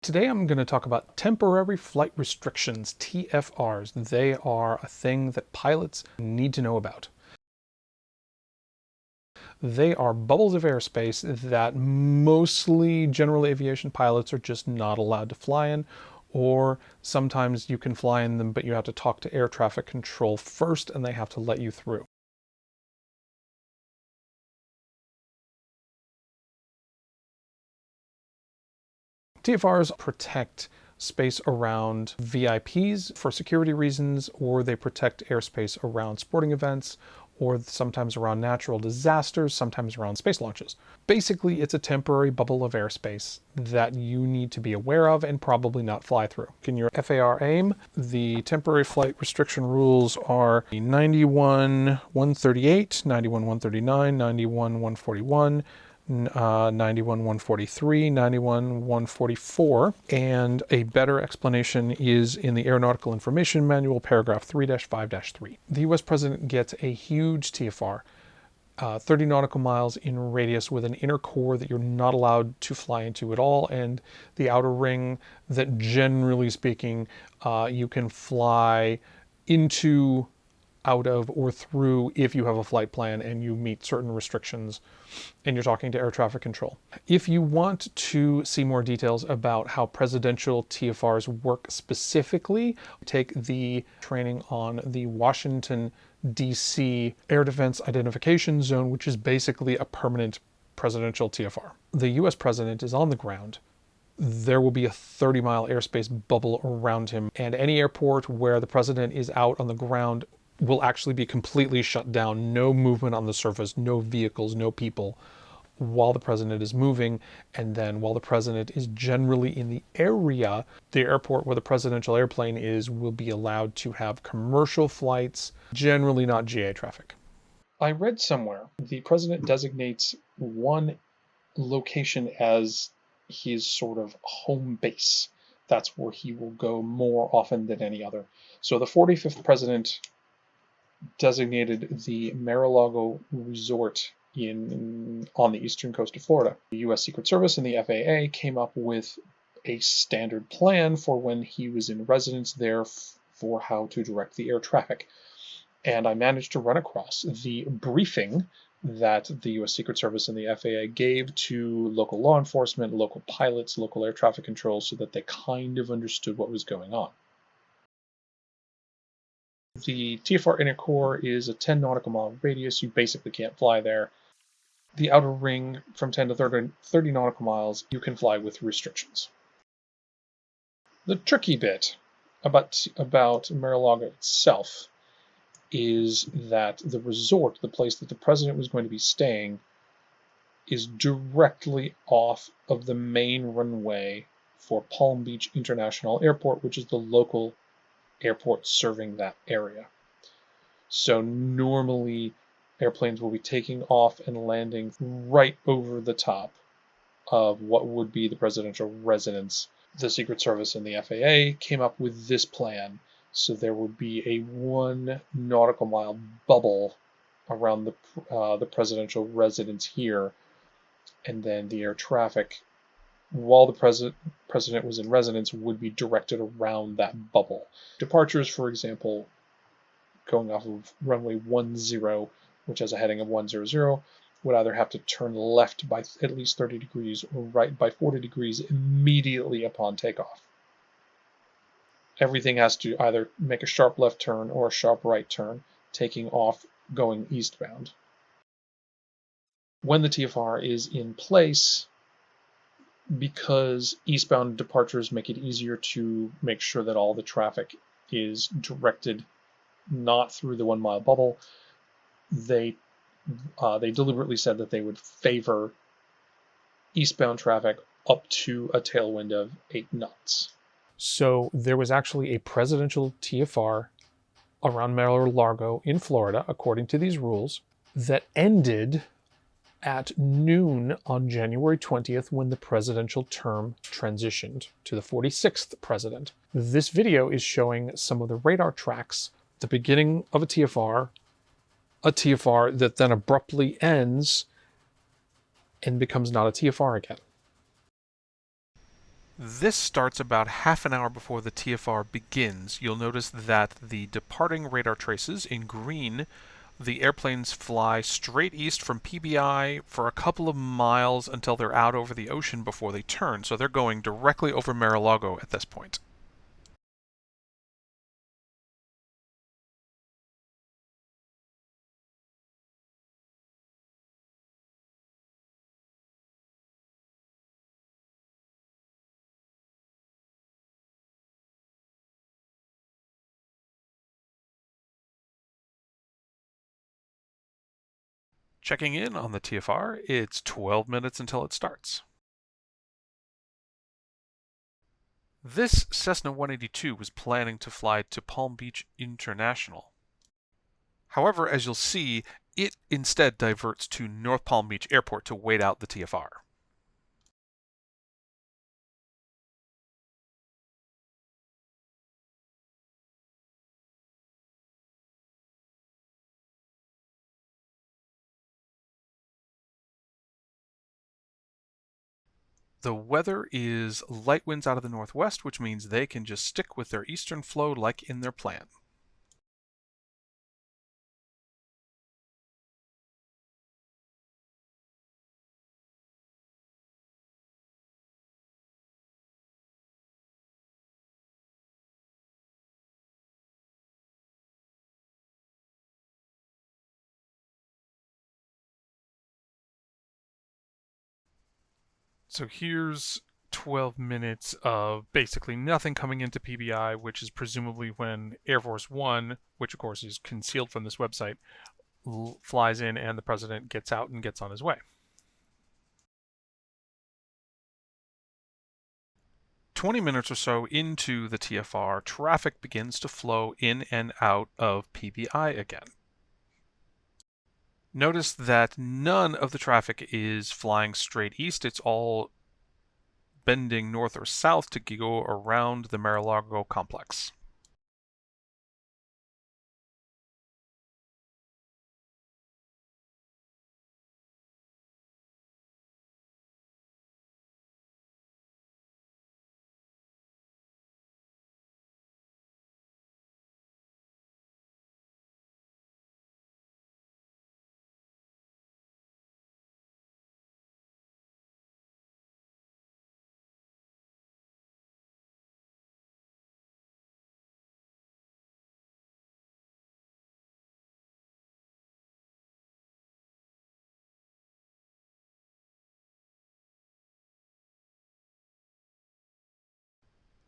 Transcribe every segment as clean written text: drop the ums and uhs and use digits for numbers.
Today I'm going to talk about temporary flight restrictions, TFRs. They are a thing that pilots need to know about. They are bubbles of airspace that mostly general aviation pilots are just not allowed to fly in, or sometimes you can fly in them, but you have to talk to air traffic control first and they have to let you through. TFRs protect space around VIPs for security reasons, or they protect airspace around sporting events, or sometimes around natural disasters, sometimes around space launches. Basically, it's a temporary bubble of airspace that you need to be aware of and probably not fly through. In your FAR AIM, the temporary flight restriction rules are 91-138, 91-139, 91-141, 91-143, 91-144, and a better explanation is in the Aeronautical Information Manual, paragraph 3-5-3. The US President gets a huge TFR, 30 nautical miles in radius with an inner core that you're not allowed to fly into at all, and the outer ring that generally speaking you can fly into, out of, or through if you have a flight plan and you meet certain restrictions and you're talking to air traffic control. If you want to see more details about how presidential TFRs work specifically, take the training on the Washington, D.C. Air Defense Identification Zone, which is basically a permanent presidential TFR. The US president is on the ground. There will be a 30-mile airspace bubble around him, and any airport where the president is out on the ground will actually be completely shut down. No movement on the surface, no vehicles, no people while the president is moving. And then while the president is generally in the area, the airport where the presidential airplane is will be allowed to have commercial flights, generally not GA traffic. I read somewhere the president designates one location as his sort of home base. That's where he will go more often than any other. So the 45th president designated the Mar-a-Lago resort on the eastern coast of Florida. The U.S. Secret Service and the FAA came up with a standard plan for when he was in residence there for how to direct the air traffic. And I managed to run across the briefing that the U.S. Secret Service and the FAA gave to local law enforcement, local pilots, local air traffic control, so that they kind of understood what was going on. The TFR inner core is a 10 nautical mile radius. You basically can't fly there. The outer ring from 10 to 30 nautical miles, you can fly with restrictions. The tricky bit about MaraLago itself is that the resort, the place that the president was going to be staying, is directly off of the main runway for Palm Beach International Airport, which is the local airport serving that area. So normally airplanes will be taking off and landing right over the top of what would be the presidential residence. The Secret Service and the FAA came up with this plan, so there would be a 1 nautical mile bubble around the presidential residence here, and then the air traffic while the president was in residence would be directed around that bubble. Departures, for example, going off of runway 10, which has a heading of 100, would either have to turn left by at least 30 degrees or right by 40 degrees immediately upon takeoff. Everything has to either make a sharp left turn or a sharp right turn, taking off going eastbound. When the TFR is in place, because eastbound departures make it easier to make sure that all the traffic is directed not through the 1 mile bubble, they deliberately said that they would favor eastbound traffic up to a tailwind of 8 knots. So there was actually a presidential TFR around Mar-a-Lago in Florida, according to these rules, that ended at noon on January 20th when the presidential term transitioned to the 46th president. This video is showing some of the radar tracks, the beginning of a TFR that then abruptly ends and becomes not a TFR again. This starts about half an hour before the TFR begins. You'll notice that the departing radar traces in green, the airplanes fly straight east from PBI for a couple of miles until they're out over the ocean before they turn. So they're going directly over Mar-a-Lago at this point. Checking in on the TFR, it's 12 minutes until it starts. This Cessna 182 was planning to fly to Palm Beach International. However, as you'll see, it instead diverts to North Palm Beach Airport to wait out the TFR. The weather is light winds out of the northwest, which means they can just stick with their eastern flow like in their plan. So here's 12 minutes of basically nothing coming into PBI, which is presumably when Air Force One, which of course is concealed from this website, flies in and the president gets out and gets on his way. 20 minutes or so into the TFR, traffic begins to flow in and out of PBI again. Notice that none of the traffic is flying straight east. It's all bending north or south to go around the MaraLago complex.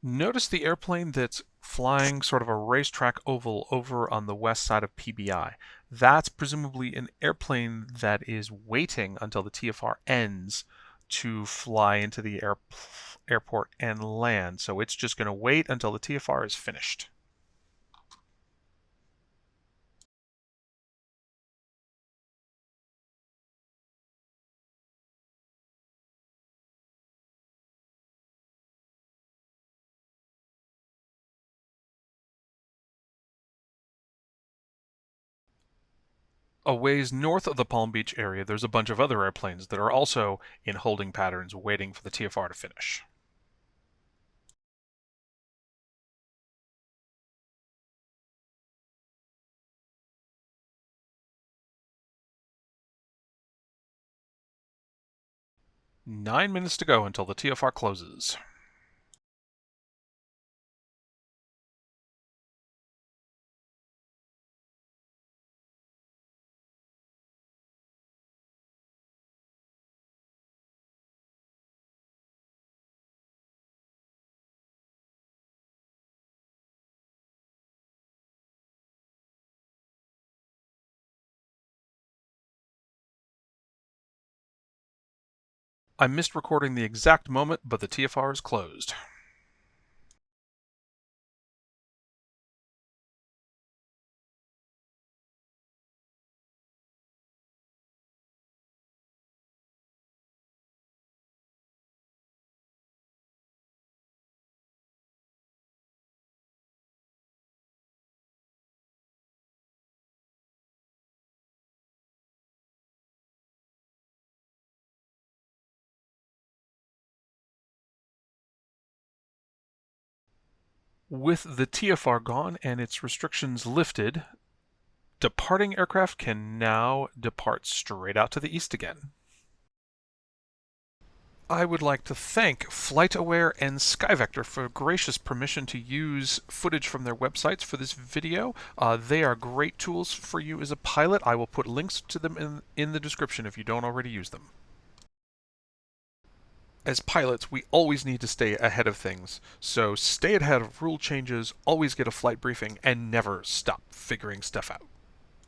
Notice the airplane that's flying sort of a racetrack oval over on the west side of PBI. That's presumably an airplane that is waiting until the TFR ends to fly into the airport and land. So it's just going to wait until the TFR is finished. A ways north of the Palm Beach area, there's a bunch of other airplanes that are also in holding patterns waiting for the TFR to finish. Nine minutes to go until the TFR closes. I missed recording the exact moment, but the TFR is closed. With the TFR gone and its restrictions lifted, departing aircraft can now depart straight out to the east again. I would like to thank FlightAware and SkyVector for gracious permission to use footage from their websites for this video. They are great tools for you as a pilot. I will put links to them in the description if you don't already use them. As pilots, we always need to stay ahead of things, so stay ahead of rule changes, always get a flight briefing, and never stop figuring stuff out.